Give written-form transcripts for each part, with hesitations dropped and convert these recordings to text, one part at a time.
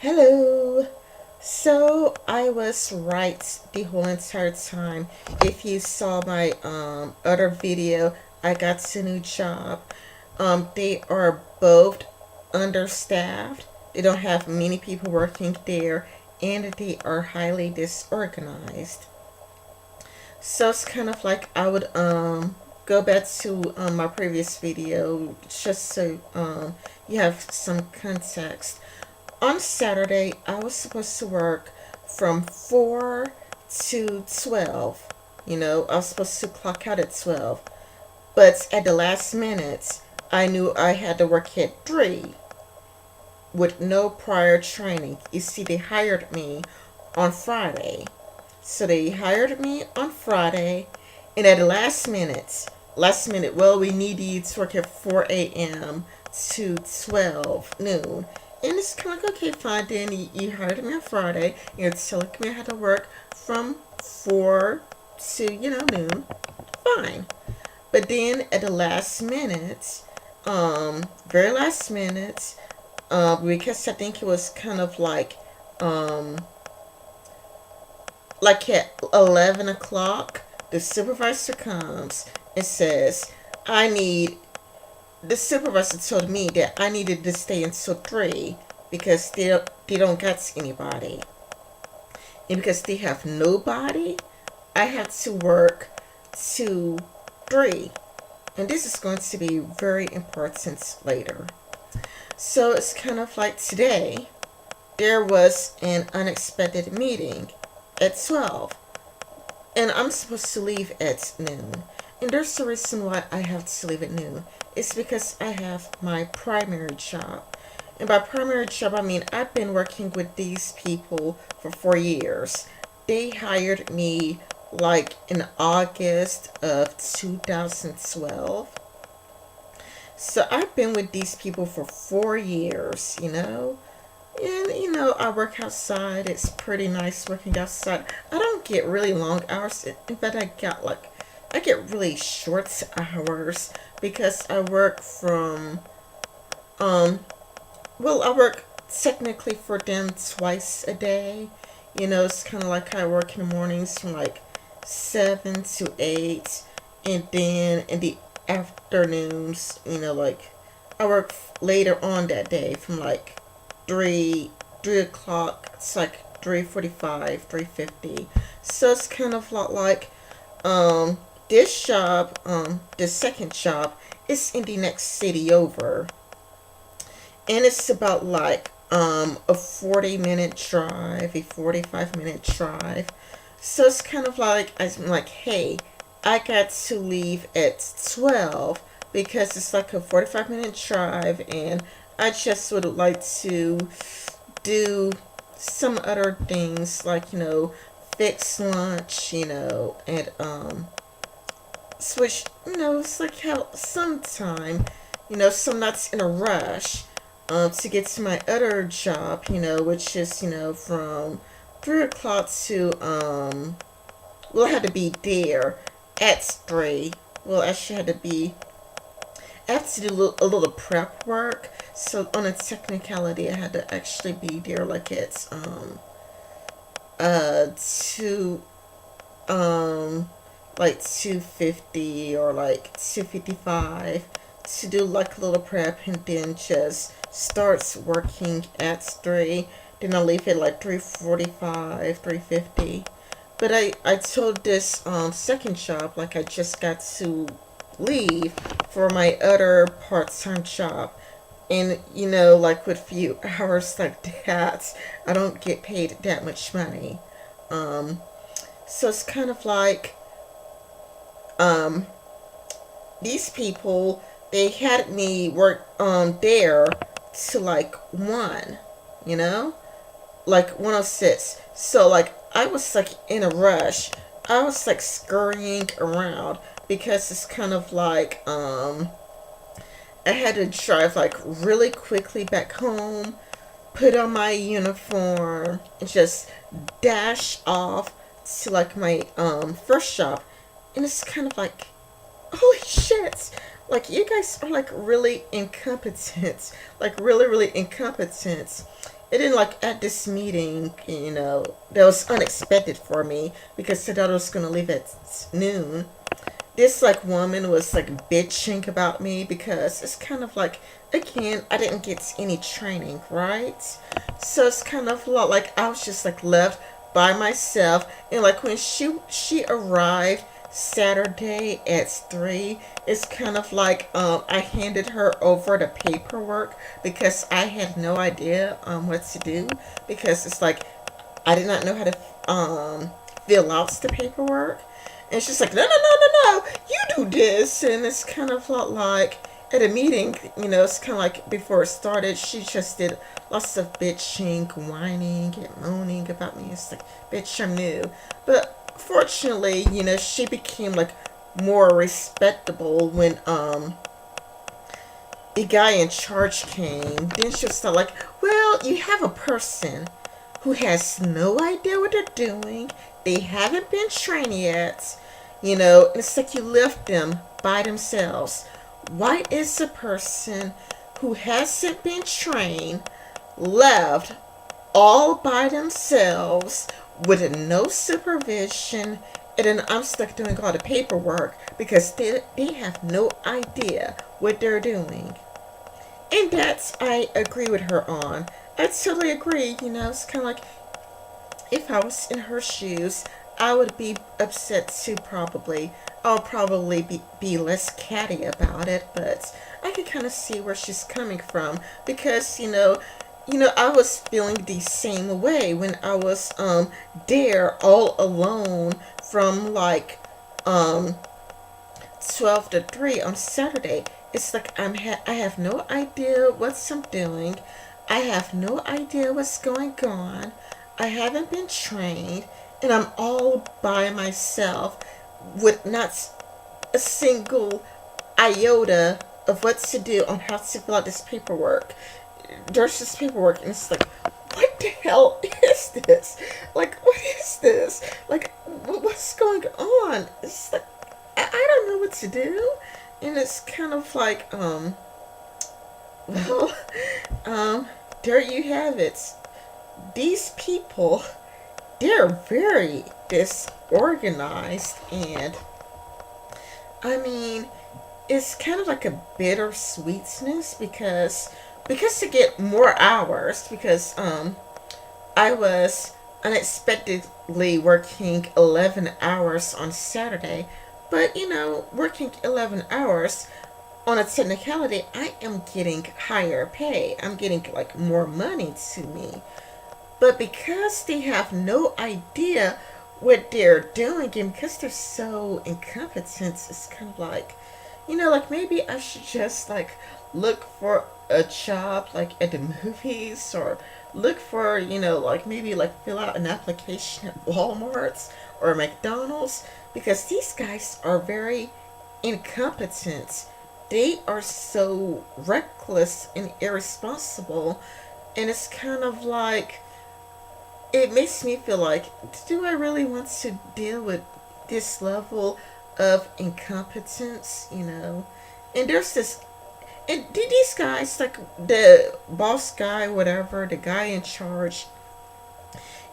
Hello. So I was right the whole entire time. If you saw my other video, I got a new job. They are both understaffed. They don't have many people working there, and they are highly disorganized. So it's kind of like I would go back to my previous video just so you have some context. On Saturday, I was supposed to work from 4 to 12. I was supposed to clock out at 12. But at the last minute, I knew I had to work at 3 with no prior training. You see, they hired me on Friday. So they hired me on Friday, and at the last minute, well, we need you to work at 4 a.m. to 12 noon. And it's kind of like, okay, fine, then you hired me on Friday. You're telling me I had to work from 4 to, noon. Fine. But then at the last minute, very last minute, because I think it was kind of like at 11 o'clock, the supervisor comes and says, the supervisor told me that I needed to stay until 3 because they don't got anybody. And because they have nobody, I have to work to 3. And this is going to be very important later. So it's kind of like today, there was an unexpected meeting at 12. And I'm supposed to leave at noon. And there's a reason why I have to leave at noon. It's because I have my primary job. And by primary job, I mean I've been working with these people for 4 years. They hired me like in August of 2012. So I've been with these people for 4 years. And I work outside. It's pretty nice working outside. I don't get really long hours. In fact, I get really short hours because I work from I work technically for them twice a day. It's kind of like I work in the mornings from like 7 to 8, and then in the afternoons, like I work later on that day from like 3 o'clock. It's like 3:45, 3:50. So it's kind of like this job, the second job, is in the next city over, and it's about like a 40-minute drive, a 45-minute drive. So it's kind of like I'm like, hey, I got to leave at 12 because it's like a 45-minute drive, and I just would like to do some other things like fix lunch, and switch. It's like how sometime, some nights in a rush, to get to my other job, which is from 3 o'clock to well, I had to be there at 3. Well, actually, I have to do a little prep work. So on a technicality, I had to actually be there like at 2 like 2:50 or like 2:55 to do like a little prep, and then just starts working at 3. Then I leave at like 3:45, 3:50. But I told this second job, like I just got to leave for my other part-time job. And like with few hours like that, I don't get paid that much money. Um, so it's kind of like um, these people, they had me work there to like 1, you know, like 1:06. So like I was like in a rush. I was like scurrying around because it's kind of like I had to drive like really quickly back home, put on my uniform, and just dash off to like my first job. And it's kind of like, holy shit, like you guys are like really incompetent, like really incompetent. And then, like, at this meeting, that was unexpected for me because I thought I was going to leave at noon. This, like, woman was, like, bitching about me because it's kind of like, again, I didn't get any training, right? So it's kind of like I was just, like, left by myself. And, like, when she arrived Saturday at 3, it's kind of like I handed her over the paperwork because I had no idea what to do, because it's like I did not know how to fill out the paperwork. And she's like, no, no, no, no, no, you do this. And it's kind of like at a meeting, it's kind of like before it started, she just did lots of bitching, whining, and moaning about me. It's like, bitch, I'm new. But fortunately, she became like more respectable when the guy in charge came. Then she was like, well, you have a person who has no idea what they're doing. They haven't been trained yet. And it's like you left them by themselves. Why is a person who hasn't been trained left all by themselves with no supervision, and then I'm stuck doing all the paperwork because they have no idea what they're doing? And that's, I agree with her on. I totally agree. It's kind of like if I was in her shoes, I would be upset too, probably. I'll probably be less catty about it, but I can kind of see where she's coming from because, I was feeling the same way when I was there all alone from like 12 to 3 on Saturday. It's like I have no idea what I'm doing. I have no idea what's going on. I haven't been trained, and I'm all by myself with not a single iota of what to do on how to fill out this paperwork. There's this paperwork, and it's like, what the hell is this? Like, what is this? Like, what's going on? It's like, I don't know what to do. And it's kind of like, well, there you have it. These people, they're very disorganized, and I mean, it's kind of like a bittersweetness because to get more hours, because I was unexpectedly working 11 hours on Saturday. But working 11 hours on a technicality, I am getting higher pay. I'm getting like more money to me. But because they have no idea what they're doing, and because they're so incompetent, it's kind of like, like maybe I should just like look for a job like at the movies, or look for, like maybe like fill out an application at Walmart's or McDonald's, because these guys are very incompetent. They are so reckless and irresponsible, and it's kind of like it makes me feel like, do I really want to deal with this level of incompetence? And there's this, and these guys, like the boss guy, whatever, the guy in charge,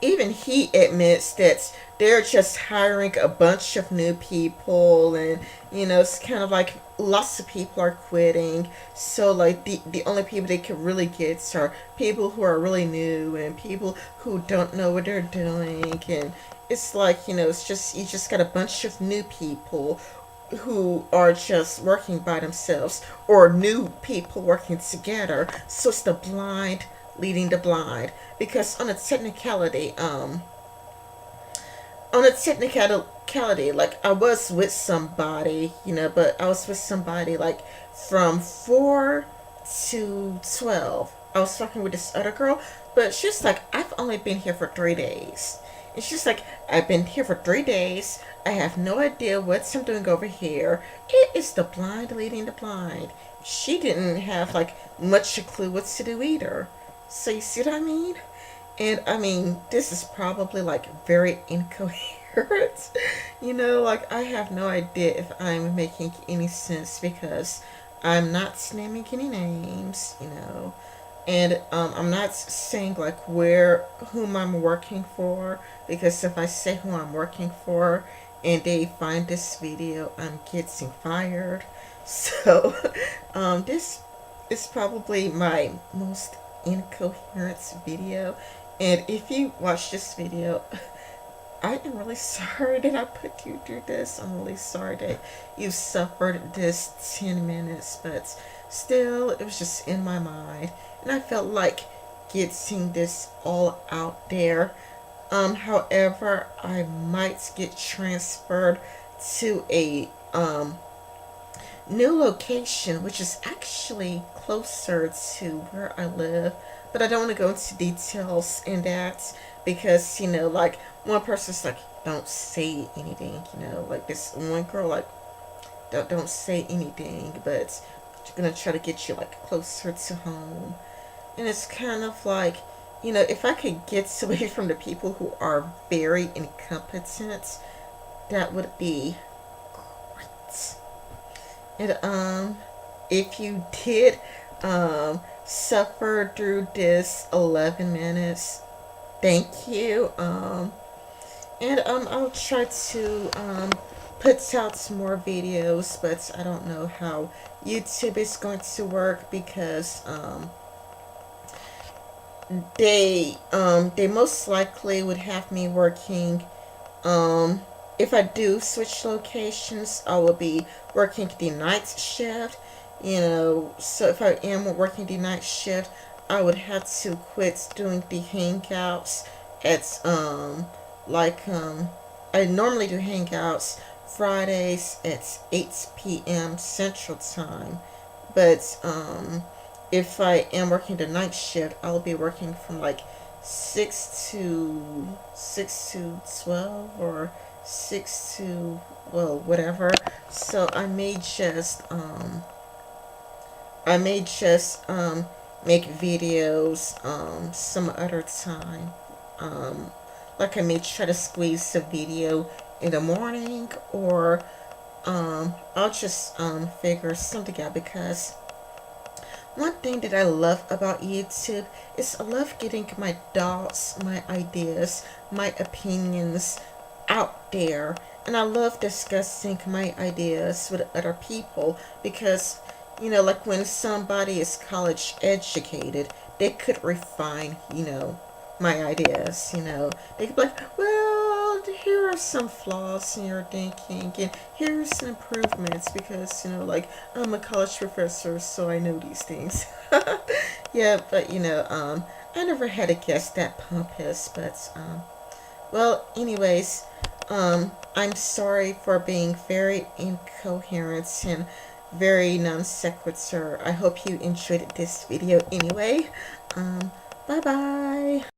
even he admits that they're just hiring a bunch of new people, and it's kind of like lots of people are quitting, so like the only people they can really get are people who are really new and people who don't know what they're doing. And it's like, it's just, you just got a bunch of new people who are just working by themselves, or new people working together, so it's the blind leading the blind. Because on a technicality, like I was with somebody, but I was with somebody like from 4 to 12. I was talking with this other girl, but she's like, I've only been here for 3 days. And she's like, I've been here for 3 days. I have no idea what I'm doing over here. It is the blind leading the blind. She didn't have like much a clue what to do either. So you see what I mean? And I mean, this is probably like very incoherent. Like I have no idea if I'm making any sense because I'm not naming any names. And I'm not saying like whom I'm working for, because if I say who I'm working for and they find this video, I'm getting fired. So this is probably my most incoherent video. And if you watch this video, I am really sorry that I put you through this. I'm really sorry that you suffered this 10 minutes, but still, it was just in my mind. And I felt like getting this all out there. However, I might get transferred to a new location, which is actually closer to where I live. But I don't want to go into details in that because, like one person's like, don't say anything, like this one girl, like, don't say anything, but you're gonna try to get you like closer to home. And it's kind of like, if I could get away from the people who are very incompetent, that would be great. And if you did suffer through this 11 minutes, thank you. And I'll try to put out more videos, but I don't know how YouTube is going to work because they most likely would have me working. If I do switch locations, I will be working the night shift. So if I am working the night shift, I would have to quit doing the hangouts at I normally do hangouts Fridays at 8 p.m. Central Time, but if I am working the night shift, I'll be working from like 6 to 12 or 6 to, well, whatever. So I may just make videos some other time. Like I may try to squeeze a video in the morning, or I'll just figure something out, because one thing that I love about YouTube is I love getting my thoughts, my ideas, my opinions out there. And I love discussing my ideas with other people because, like when somebody is college educated, they could refine, my ideas, They could be like, well, here are some flaws in your thinking, and here's some improvements because, like, I'm a college professor, so I know these things. Yeah, but, I never had a guest that pompous, but, well, anyways, I'm sorry for being very incoherent and very non sequitur. I hope you enjoyed this video anyway. Bye bye.